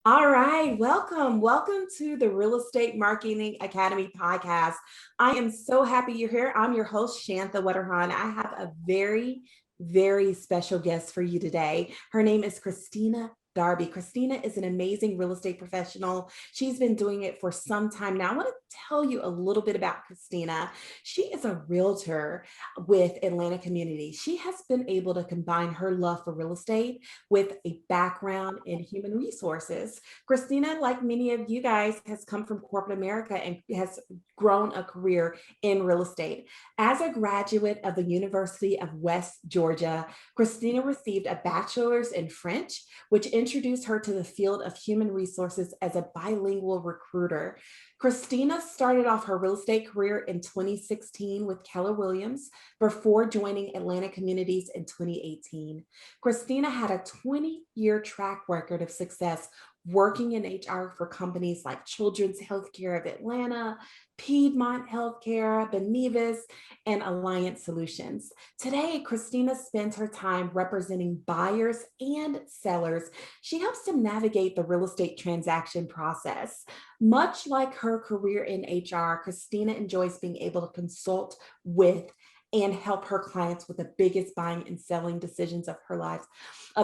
All right, welcome. Welcome to the Real Estate Marketing Academy podcast. I am so happy you're here. I'm your host, Shantha Wetterhan. I have a very special guest for you today. Her name is Christina Darby. Christina is an amazing real estate professional. She's been doing it for some time now. I want to tell you a little bit about Christina. She is a realtor with Atlanta Community. She has been able to combine her love for real estate with a background in human resources. Christina, like many of you guys, has come from corporate America and has grown a career in real estate. As a graduate of the University of West Georgia, Christina received a bachelor's in French, which introduced her to the field of human resources as a bilingual recruiter. Christina started off her real estate career in 2016 with Keller Williams before joining Atlanta Communities in 2018. Christina had a 20-year track record of success working in HR for companies like Children's Healthcare of Atlanta, Piedmont Healthcare, Benevis and Alliant Solutions. Today, Christina spends her time representing buyers and sellers. She helps them navigate the real estate transaction process. Much like her career in HR, Christina enjoys being able to consult with and help her clients with the biggest buying and selling decisions of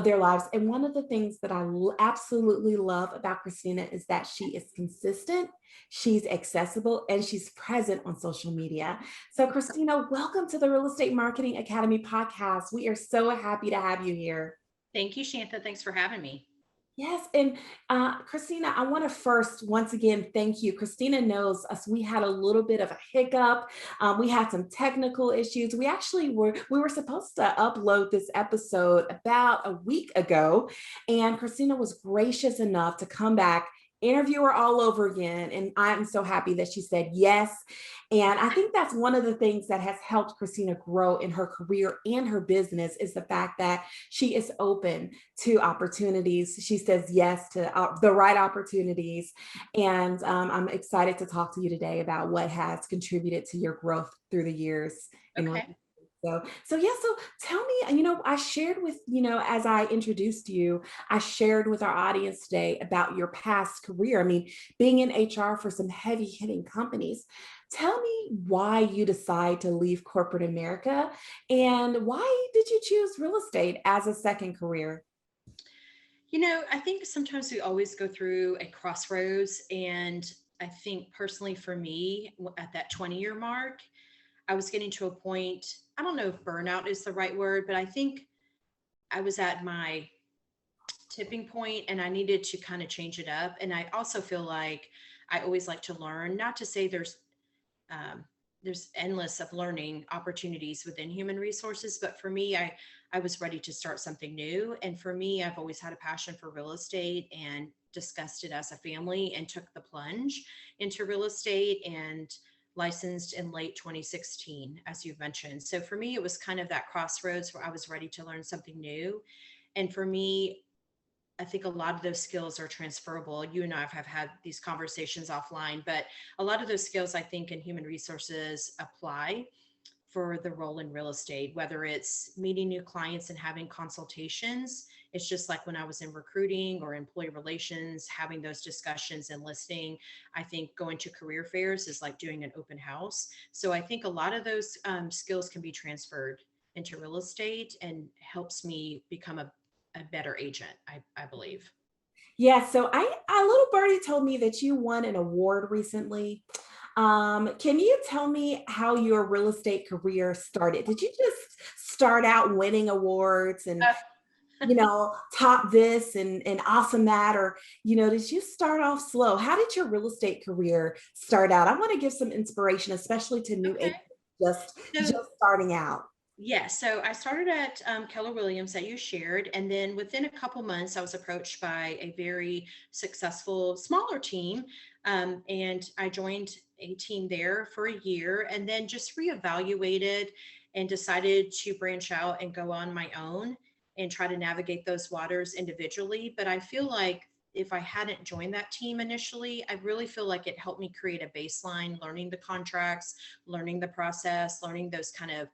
their lives. And one of the things that I absolutely love about Christina is that she is consistent, she's accessible, and she's present on social media. So Christina, welcome to the Real Estate Marketing Academy podcast. We are so happy to have you here. Thank you, Shantha. Thanks for having me. Yes. And Christina, I want to first, once again, thank you. Christina knows us. We had a little bit of a hiccup. We had some technical issues. We were supposed to upload this episode about a week ago, and Christina was gracious enough to come back, interview her all over again. And I'm so happy that she said yes. And I think that's one of the things that has helped Christina grow in her career and her business is the fact that she is open to opportunities. She says yes to the right opportunities. And I'm excited to talk to you today about what has contributed to your growth through the years. And Okay. so tell me, I shared with, as I introduced you, I shared with our audience today about your past career. I mean, being in HR for some heavy hitting companies. Tell me why you decide to leave corporate America and why did you choose real estate as a second career? I think sometimes we always go through a crossroads. And I think personally for me, at that 20-year mark, I was getting to a point, I don't know if burnout is the right word, but I think I was at my tipping point and I needed to kind of change it up. And I also feel like I always like to learn, not to say um, there's endless of learning opportunities within human resources, but for me, I was ready to start something new. And for me, I've always had a passion for real estate and discussed it as a family and took the plunge into real estate and licensed in late 2016, as you've mentioned. So for me, it was kind of that crossroads where I was ready to learn something new. And for me, I think a lot of those skills are transferable. You and I have had these conversations offline, but a lot of those skills I think in human resources apply for the role in real estate, whether it's meeting new clients and having consultations. It's just like when I was in recruiting or employee relations, having those discussions and listening. I think going to career fairs is like doing an open house. So I think a lot of those skills can be transferred into real estate and helps me become a better agent, I believe. Yeah, so a little birdie told me that you won an award recently. Can you tell me how your real estate career started? Did you just start out winning awards and, Uh, top this and awesome that, or, did you start off slow? How did your real estate career start out? I want to give some inspiration, especially to new okay. agents just So starting out. yeah, so I started at Keller Williams that you shared, and then within a couple months, I was approached by a very successful smaller team, and I joined a team there for a year, and then just reevaluated and decided to branch out and go on my own and try to navigate those waters individually. But I feel like if I hadn't joined that team initially, I really feel like it helped me create a baseline, learning the contracts, learning the process, learning those kind of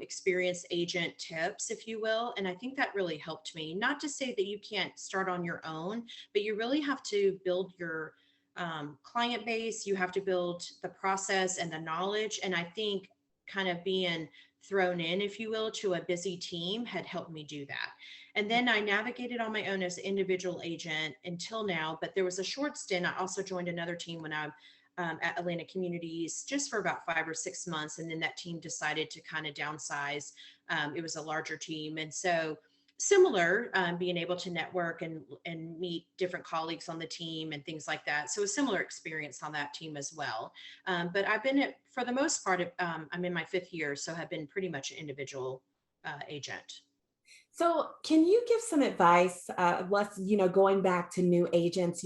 experienced agent tips, if you will. And I think that really helped me. Not to say that you can't start on your own, but you really have to build your client base. You have to build the process and the knowledge. And I think kind of being thrown in, if you will, to a busy team had helped me do that. And then I navigated on my own as an individual agent until now. But there was a short stint. I also joined another team when I at Atlantic Communities just for about 5 or 6 months. And then that team decided to kind of downsize. It was a larger team. And so similar, being able to network and meet different colleagues on the team and things like that. So a similar experience on that team as well. But I've been for the most part, I'm in my 5th year, so have been pretty much an individual agent. So can you give some advice? Let's, going back to new agents,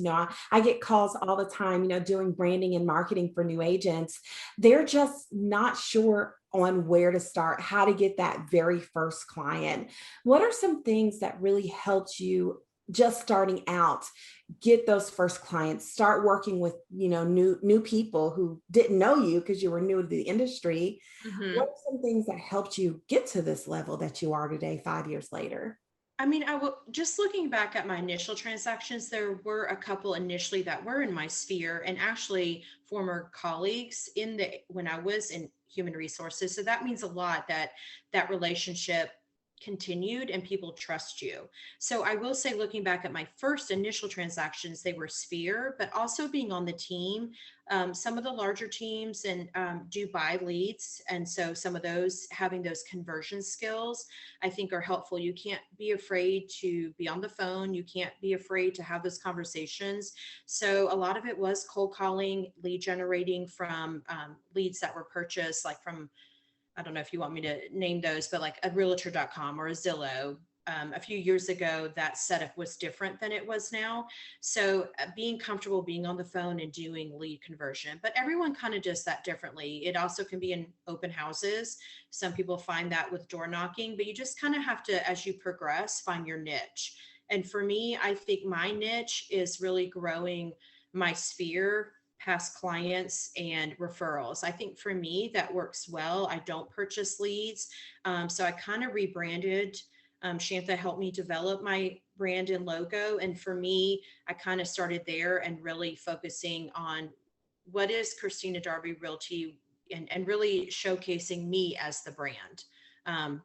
I get calls all the time, doing branding and marketing for new agents. They're just not sure on where to start, how to get that very first client. What are some things that really helped you just starting out, get those first clients, start working with, new people who didn't know you because you were new to the industry? Mhm. What are some things that helped you get to this level that you are today, 5 years later? I mean, I will just looking back at my initial transactions, there were a couple initially that were in my sphere and actually former colleagues in the when I was in human resources. So that means a lot that that relationship continued and people trust you. So I will say, looking back at my first initial transactions, they were sphere, but also being on the team. Some of the larger teams and do buy leads. And so some of those having those conversion skills I think are helpful. You can't be afraid to be on the phone. You can't be afraid to have those conversations. So a lot of it was cold calling, lead generating from leads that were purchased, like from, I don't know if you want me to name those, but like a realtor.com or a Zillow. A few years ago, that setup was different than it was now. So being comfortable being on the phone and doing lead conversion, but everyone kind of does that differently. It also can be in open houses. Some people find that with door knocking, but you just kind of have to, as you progress, find your niche. And for me, I think my niche is really growing my sphere past clients and referrals. I think for me that works well. I don't purchase leads. So I kind of rebranded. Shantha helped me develop my brand and logo. And for me, I kind of started there and really focusing on what is Christina Darby Realty and really showcasing me as the brand.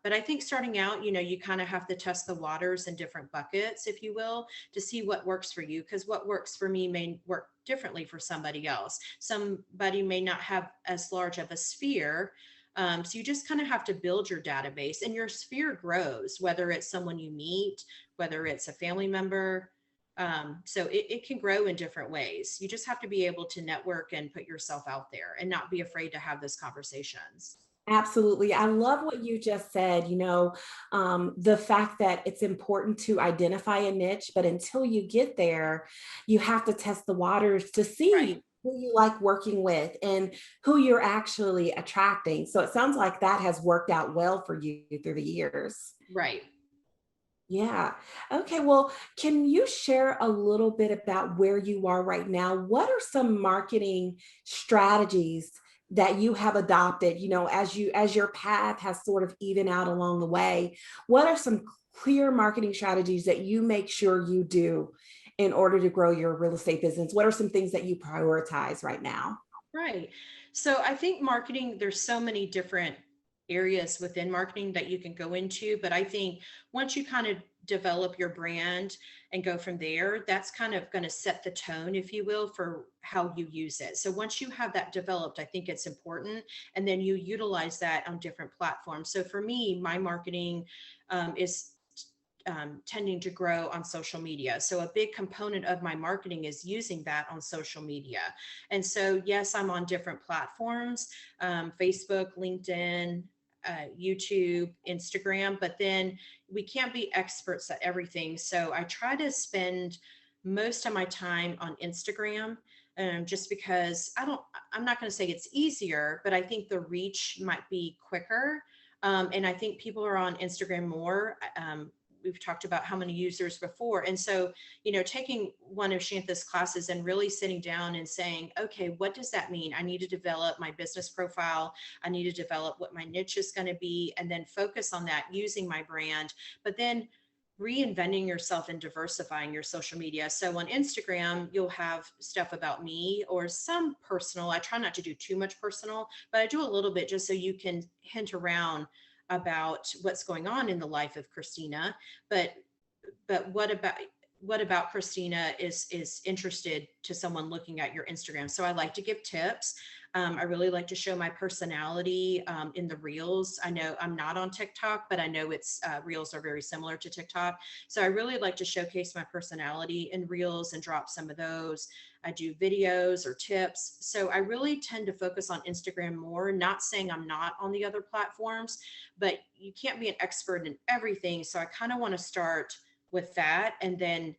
But I think starting out, you kind of have to test the waters in different buckets, if you will, to see what works for you. Because what works for me may work differently for somebody else. Somebody may not have as large of a sphere. So you just kind of have to build your database and your sphere grows, whether it's someone you meet, whether it's a family member. So it can grow in different ways. You just have to be able to network and put yourself out there and not be afraid to have those conversations. Absolutely. I love what you just said. The fact that it's important to identify a niche, but until you get there, you have to test the waters to Right. see who you like working with and who you're actually attracting. So it sounds like that has worked out well for you through the years. Right. Yeah. Okay. Well, can you share a little bit about where you are right now? What are some marketing strategies that you have adopted, as your path has sort of even out along the way? What are some clear marketing strategies that you make sure you do in order to grow your real estate business? What are some things that you prioritize right now? Right. So I think marketing, there's so many different areas within marketing that you can go into, but I think once you kind of develop your brand and go from there, that's kind of going to set the tone, if you will, for how you use it. So once you have that developed, I think it's important. And then you utilize that on different platforms. So for me, my marketing is tending to grow on social media. So a big component of my marketing is using that on social media. And so, yes, I'm on different platforms, Facebook, LinkedIn, YouTube, Instagram, but then we can't be experts at everything. So I try to spend most of my time on Instagram. Just because I'm not going to say it's easier, but I think the reach might be quicker. And I think people are on Instagram more. we've talked about how many users before. And so, taking one of Shantha's classes and really sitting down and saying, okay, what does that mean? I need to develop my business profile. I need to develop what my niche is going to be, and then focus on that using my brand. But then reinventing yourself and diversifying your social media. So on Instagram, you'll have stuff about me or some personal. I try not to do too much personal, but I do a little bit just so you can hint around about what's going on in the life of Christina. But what about Christina is interested to someone looking at your Instagram? So I like to give tips. I really like to show my personality in the reels. I know I'm not on TikTok, but I know it's reels are very similar to TikTok. So I really like to showcase my personality in reels and drop some of those. I do videos or tips. So I really tend to focus on Instagram more, not saying I'm not on the other platforms, but you can't be an expert in everything. So I kind of want to start with that and then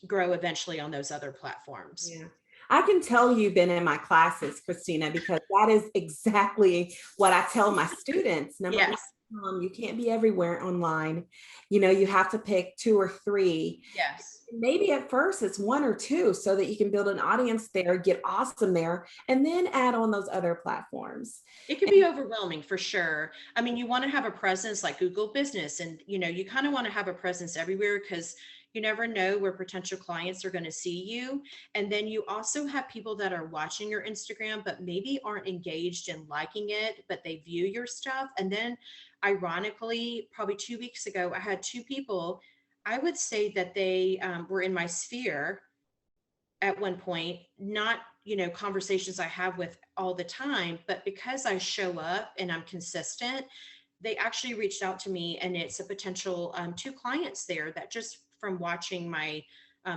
grow eventually on those other platforms. Yeah. I can tell you've been in my classes, Christina, because that is exactly what I tell my students. Number Yes. one, you can't be everywhere online. You have to pick 2 or 3. Yes. Maybe at first it's 1 or 2 so that you can build an audience there, get awesome there, and then add on those other platforms. It can be overwhelming for sure. I mean, you want to have a presence like Google Business, and you kind of want to have a presence everywhere because you never know where potential clients are going to see you. And then you also have people that are watching your Instagram, but maybe aren't engaged in liking it, but they view your stuff. And then ironically, probably 2 weeks ago, I had 2 people, I would say that they were in my sphere at one point, not, conversations I have with all the time, but because I show up and I'm consistent, they actually reached out to me, and it's a potential 2 clients there that just from watching my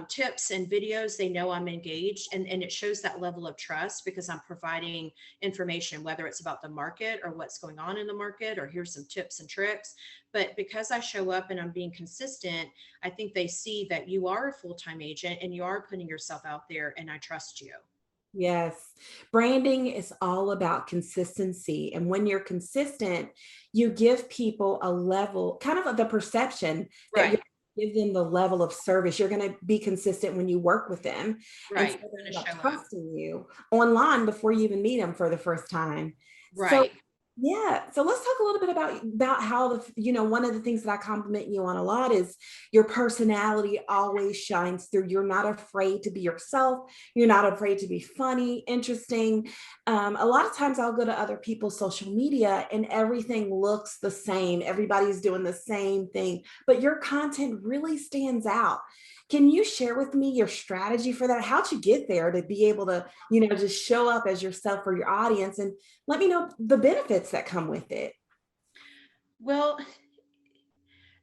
tips and videos, they know I'm engaged, and it shows that level of trust because I'm providing information, whether it's about the market or what's going on in the market, or here's some tips and tricks. But because I show up and I'm being consistent, I think they see that you are a full-time agent and you are putting yourself out there, and I trust you. Yes. Branding is all about consistency. And when you're consistent, you give people a level, kind of the perception that Right. you're give them the level of service. You're going to be consistent when you work with them. And so Right. they You're end going to up show up. trusting you online before you even meet them for the first time. So Right. yeah. So let's talk a little bit about how one of the things that I compliment you on a lot is your personality always shines through. You're not afraid to be yourself. You're not afraid to be funny, interesting. A lot of times I'll go to other people's social media and everything looks the same. Everybody's doing the same thing, but your content really stands out. Can you share with me your strategy for that? How'd you get there to be able to, just show up as yourself for your audience, and let me know the benefits that come with it? Well,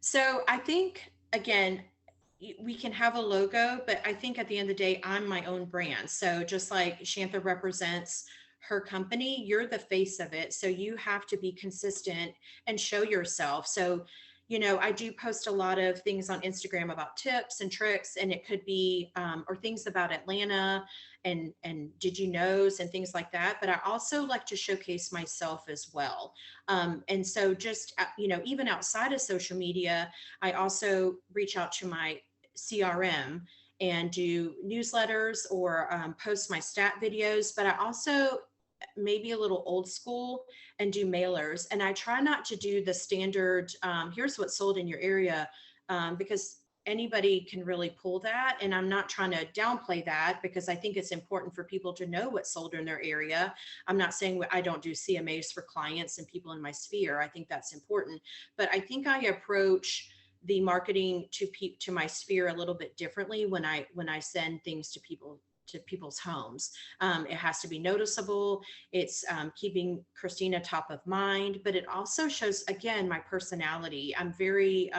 so I think again, we can have a logo, but I think at the end of the day, I'm my own brand. So just like Shantha represents her company, you're the face of it. So you have to be consistent and show yourself. So, I do post a lot of things on Instagram about tips and tricks, and it could be, or things about Atlanta and did you knows and things like that. But I also like to showcase myself as well. And so just, even outside of social media, I also reach out to my CRM and do newsletters or post my stat videos, but I also maybe a little old school and do mailers. And I try not to do the standard, here's what's sold in your area, because anybody can really pull that. And I'm not trying to downplay that because I think it's important for people to know what's sold in their area. I'm not saying I don't do CMAs for clients and people in my sphere. I think that's important. But I think I approach the marketing to my sphere a little bit differently when I send things to people's homes. It has to be noticeable. It's keeping Christina top of mind, but it also shows again my personality. I'm very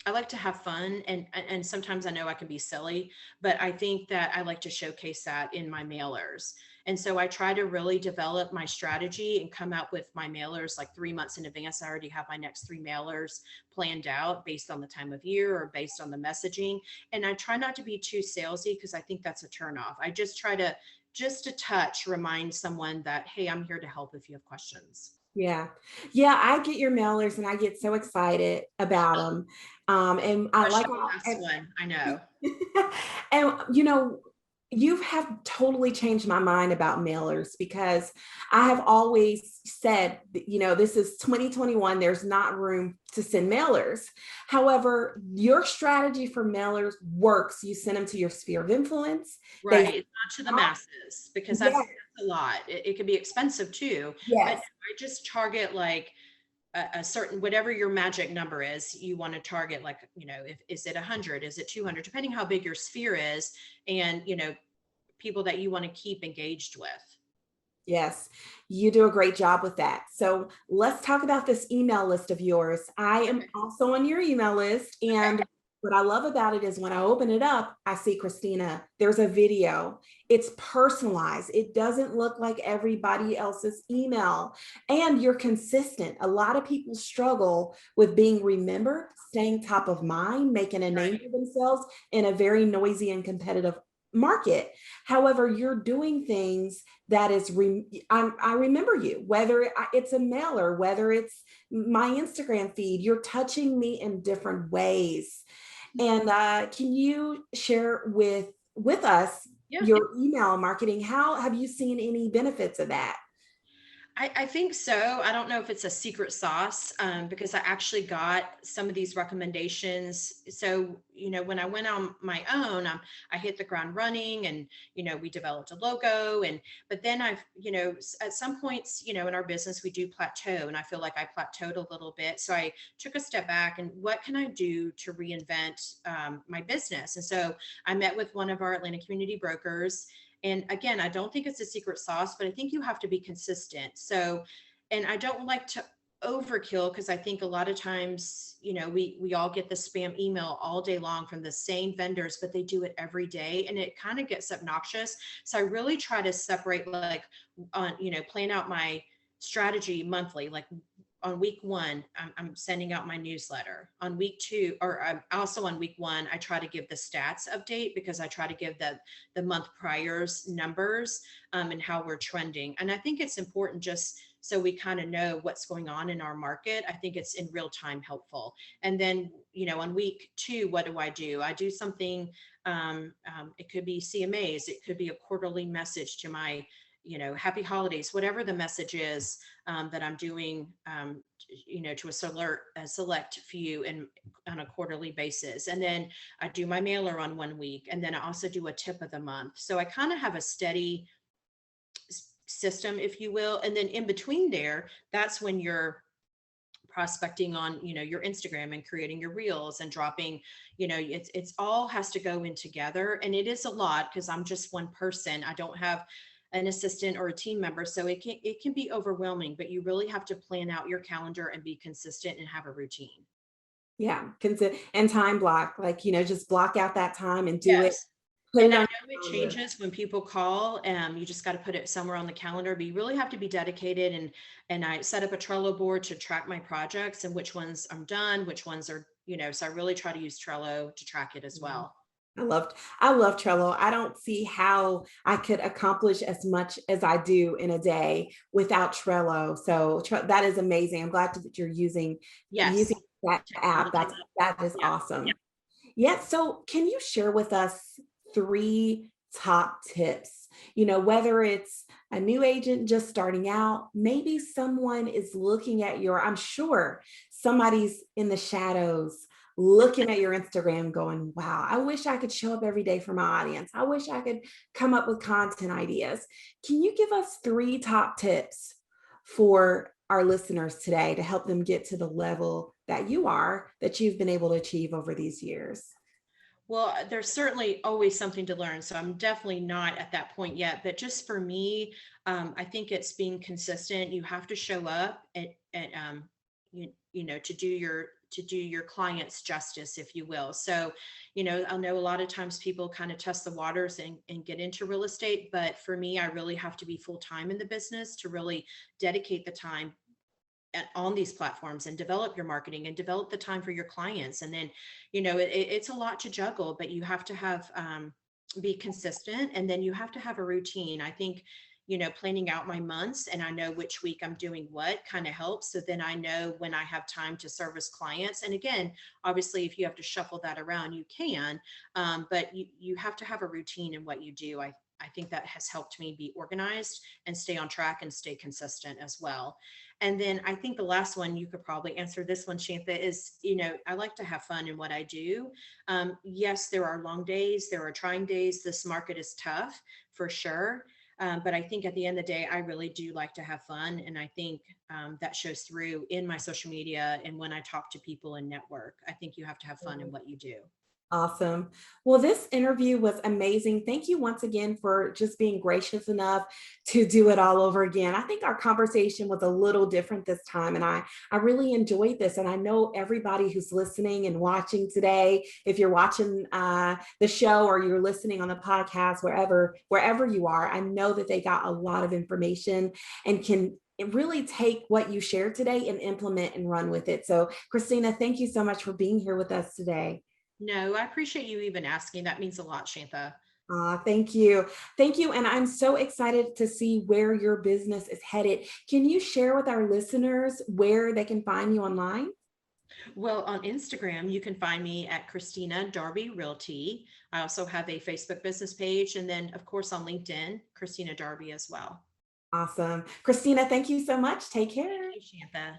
I like to have fun, and sometimes I know I can be silly, but I think that I like to showcase that in my mailers. And so I try to really develop my strategy and come out with my mailers like 3 months in advance. I already have my next 3 mailers planned out based on the time of year or based on the messaging. And I try not to be too salesy because I think that's a turnoff. I just try to just a touch remind someone that, hey, I'm here to help if you have questions. Yeah. Yeah. I get your mailers and I get so excited about them. And I like Especially the last one. I know. and you have totally changed my mind about mailers because I have always said, this is 2021, there's not room to send mailers. However, your strategy for mailers works. You send them to your sphere of influence. They Right. It's not to the masses because that's Yes, a lot. It can be expensive too, but yes. I just target like a certain, whatever your magic number is, you want to target like, if, is it 100, is it 200, depending how big your sphere is, and, people that you want to keep engaged with. Yes, you do a great job with that. So let's talk about this email list of yours. I am Okay. also on your email list. Okay. And what I love about it is when I open it up, I see Christina. There's a video. It's personalized. It doesn't look like everybody else's email. And you're consistent. A lot of people struggle with being remembered, staying top of mind, making a name Right. for themselves in a very noisy and competitive market. However, you're doing things that is I remember you, whether it's a mailer, whether it's my Instagram feed. You're touching me in different ways. And can you share with us Yeah. your email marketing? How have you seen any benefits of that? I think so. I don't know if it's a secret sauce, because I actually got some of these recommendations. So, when I went on my own, I hit the ground running, and, we developed a logo. But then at some points, in our business, we do plateau. And I feel like I plateaued a little bit. So I took a step back and what can I do to reinvent my business? And so I met with one of our Atlanta community brokers. And again, I don't think it's a secret sauce, but I think you have to be consistent. So, and I don't like to overkill because I think a lot of times, we all get the spam email all day long from the same vendors, but they do it every day and it kind of gets obnoxious. So I really try to separate, like, plan out my strategy monthly. Like on week one, I'm sending out my newsletter. On week two, or also on week one, I try to give the stats update because I try to give the month prior's numbers, and how we're trending. And I think it's important just so we kind of know what's going on in our market. I think it's in real time helpful. And then, on week two, what do? I do something, it could be CMAs, it could be a quarterly message to my, happy holidays, whatever the message is, that I'm doing, to a select few and on a quarterly basis. And then I do my mailer on one week, and then I also do a tip of the month. So I kind of have a steady system, if you will. And then in between there, that's when you're prospecting on, your Instagram and creating your reels and dropping, it's all has to go in together. And it is a lot because I'm just one person. I don't have an assistant or a team member. So it can be overwhelming, but you really have to plan out your calendar and be consistent and have a routine. Yeah, and time block, like, just block out that time and do it. Yes. Put And it I on know it your calendar. changes when people call. You just got to put it somewhere on the calendar, but you really have to be dedicated. And I set up a Trello board to track my projects and which ones I'm done, which ones are, so I really try to use Trello to track it as Mhm. well. I love Trello. I don't see how I could accomplish as much as I do in a day without Trello. So that is amazing. I'm glad that you're using Yes. that app. Technology. That is Yeah. awesome. Yeah. So can you share with us three top tips? Whether it's a new agent just starting out, maybe someone is looking at I'm sure somebody's in the shadows looking at your Instagram going, wow, I wish I could show up every day for my audience. I wish I could come up with content ideas. Can you give us three top tips for our listeners today to help them get to the level that you've been able to achieve over these years? Well, there's certainly always something to learn. So I'm definitely not at that point yet. But just for me, I think it's being consistent. You have to show up and to do your clients justice, if you will. So, I know a lot of times people kind of test the waters and get into real estate. But for me, I really have to be full time in the business to really dedicate the time on these platforms and develop your marketing and develop the time for your clients. And then, it's a lot to juggle, but you have to have, be consistent, and then you have to have a routine. I think, planning out my months, and I know which week I'm doing what kind of helps. So then I know when I have time to service clients. And again, obviously, if you have to shuffle that around, you can, but you have to have a routine in what you do. I think that has helped me be organized and stay on track and stay consistent as well. And then I think the last one, you could probably answer this one, Shantha, is, I like to have fun in what I do. Yes, there are long days, there are trying days. This market is tough for sure. But I think at the end of the day, I really do like to have fun. And I think that shows through in my social media and when I talk to people and network. I think you have to have fun in what you do. Awesome. Well, this interview was amazing. Thank you once again for just being gracious enough to do it all over again. I think our conversation was a little different this time, and I really enjoyed this. And I know everybody who's listening and watching today, if you're watching the show or you're listening on the podcast, wherever you are, I know that they got a lot of information and can really take what you shared today and implement and run with it. So, Christina, thank you so much for being here with us today. No, I appreciate you even asking. That means a lot, Shantha. Thank you. Thank you. And I'm so excited to see where your business is headed. Can you share with our listeners where they can find you online? Well, on Instagram, you can find me at Christina Darby Realty. I also have a Facebook business page. And then, of course, on LinkedIn, Christina Darby as well. Awesome. Christina, thank you so much. Take Thank care. you, Shantha.